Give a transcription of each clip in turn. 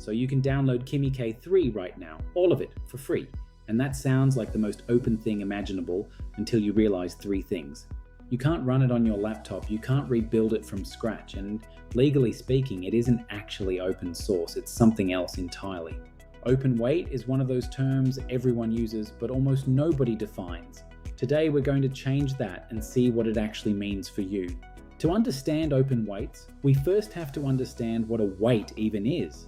So you can download Kimi K3 right now, all of it for free. And that sounds like the most open thing imaginable until you realize three things. You can't run it on your laptop, you can't rebuild it from scratch, and legally speaking, it isn't actually open source, it's something else entirely. Open weight is one of those terms everyone uses, but almost nobody defines. Today, we're going to change that and see what it actually means for you. To understand open weights, we first have to understand what a weight even is.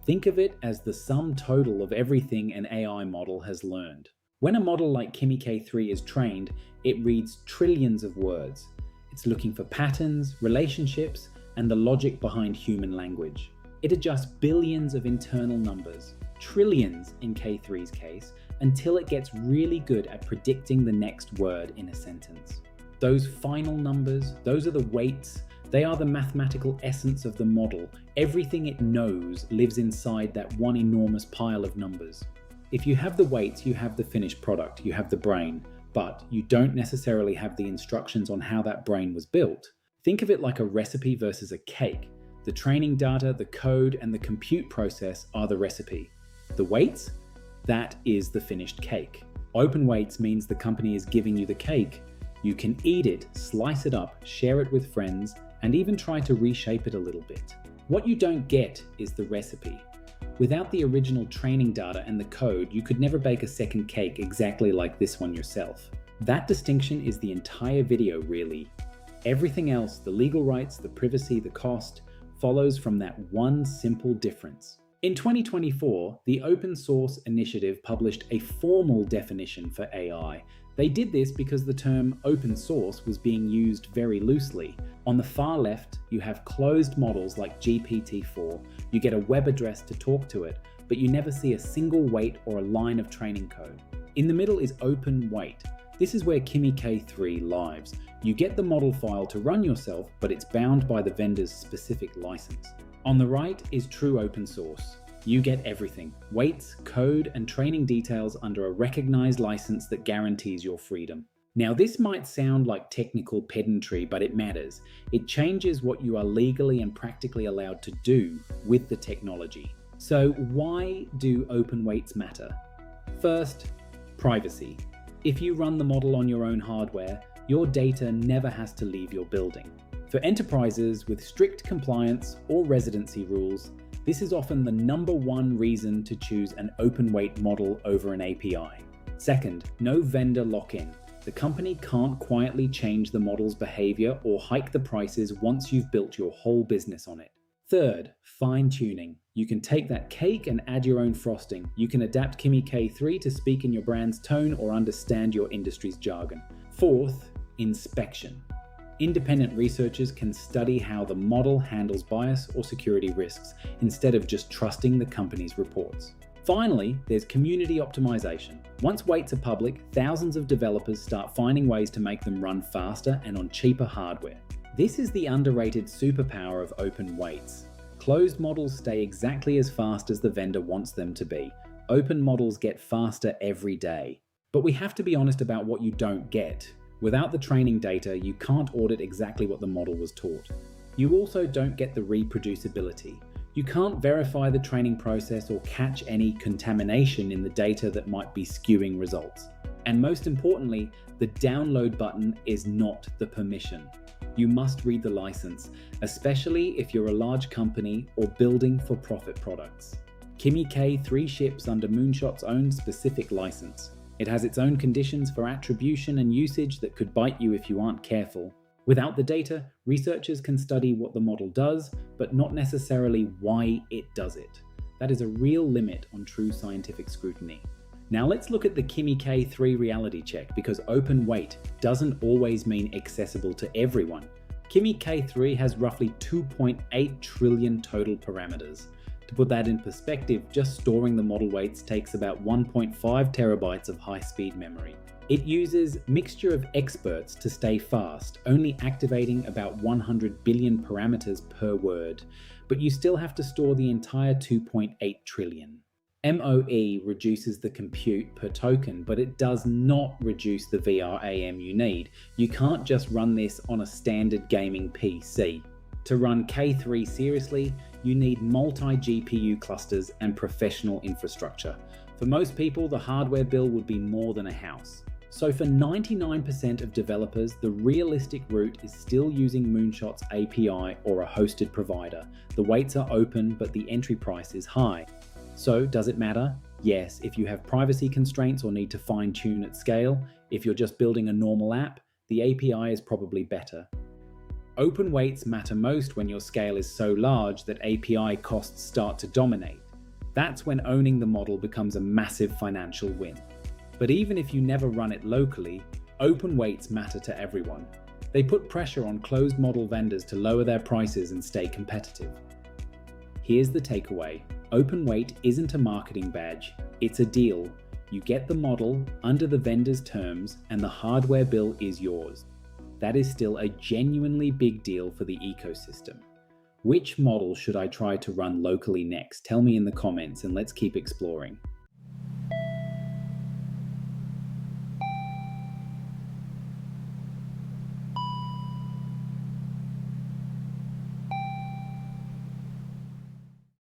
Think of it as the sum total of everything an AI model has learned. When a model like Kimi K3 is trained, it reads trillions of words. It's looking for patterns, relationships, and the logic behind human language. It adjusts billions of internal numbers, trillions in K3's case, until it gets really good at predicting the next word in a sentence. Those final numbers, those are the weights. They are the mathematical essence of the model. Everything it knows lives inside that one enormous pile of numbers. If you have the weights, you have the finished product, you have the brain, but you don't necessarily have the instructions on how that brain was built. Think of it like a recipe versus a cake. The training data, the code, and the compute process are the recipe. The weights? That is the finished cake. Open weights means the company is giving you the cake. You can eat it, slice it up, share it with friends, and even try to reshape it a little bit. What you don't get is the recipe. Without the original training data and the code, you could never bake a second cake exactly like this one yourself. That distinction is the entire video, really. Everything else, the legal rights, the privacy, the cost, follows from that one simple difference. In 2024, the Open Source Initiative published a formal definition for AI. They did this because the term open source was being used very loosely. On the far left, you have closed models like GPT-4. You get a web address to talk to it, but you never see a single weight or a line of training code. In the middle is open weight. This is where Kimi K3 lives. You get the model file to run yourself, but it's bound by the vendor's specific license. On the right is true open source. You get everything: weights, code, and training details under a recognized license that guarantees your freedom. Now, this might sound like technical pedantry, but it matters. It changes what you are legally and practically allowed to do with the technology. So why do open weights matter? First, privacy. If you run the model on your own hardware, your data never has to leave your building. For enterprises with strict compliance or residency rules, this is often the number one reason to choose an open weight model over an API. Second, no vendor lock-in. The company can't quietly change the model's behavior or hike the prices once you've built your whole business on it. Third, fine-tuning. You can take that cake and add your own frosting. You can adapt Kimi K3 to speak in your brand's tone or understand your industry's jargon. Fourth, inspection. Independent researchers can study how the model handles bias or security risks instead of just trusting the company's reports. Finally, there's community optimization. Once weights are public, thousands of developers start finding ways to make them run faster and on cheaper hardware. This is the underrated superpower of open weights. Closed models stay exactly as fast as the vendor wants them to be. Open models get faster every day. But we have to be honest about what you don't get. Without the training data, you can't audit exactly what the model was taught. You also don't get the reproducibility. You can't verify the training process or catch any contamination in the data that might be skewing results. And most importantly, the download button is not the permission. You must read the license, especially if you're a large company or building for-profit products. Kimi K3 ships under Moonshot's own specific license. It has its own conditions for attribution and usage that could bite you if you aren't careful. Without the data, researchers can study what the model does, but not necessarily why it does it. That is a real limit on true scientific scrutiny. Now let's look at the Kimi K3 reality check, because open weight doesn't always mean accessible to everyone. Kimi K3 has roughly 2.8 trillion total parameters. To put that in perspective, just storing the model weights takes about 1.5 terabytes of high-speed memory. It uses mixture of experts to stay fast, only activating about 100 billion parameters per word, but you still have to store the entire 2.8 trillion. MOE reduces the compute per token, but it does not reduce the VRAM you need. You can't just run this on a standard gaming PC. To run K3 seriously, you need multi-GPU clusters and professional infrastructure. For most people, the hardware bill would be more than a house. So for 99% of developers, the realistic route is still using Moonshot's API or a hosted provider. The weights are open, but the entry price is high. So does it matter? Yes, if you have privacy constraints or need to fine-tune at scale. If you're just building a normal app, the API is probably better. Open weights matter most when your scale is so large that API costs start to dominate. That's when owning the model becomes a massive financial win. But even if you never run it locally, open weights matter to everyone. They put pressure on closed model vendors to lower their prices and stay competitive. Here's the takeaway. Open weight isn't a marketing badge, it's a deal. You get the model under the vendor's terms and the hardware bill is yours. That is still a genuinely big deal for the ecosystem. Which model should I try to run locally next? Tell me in the comments and let's keep exploring.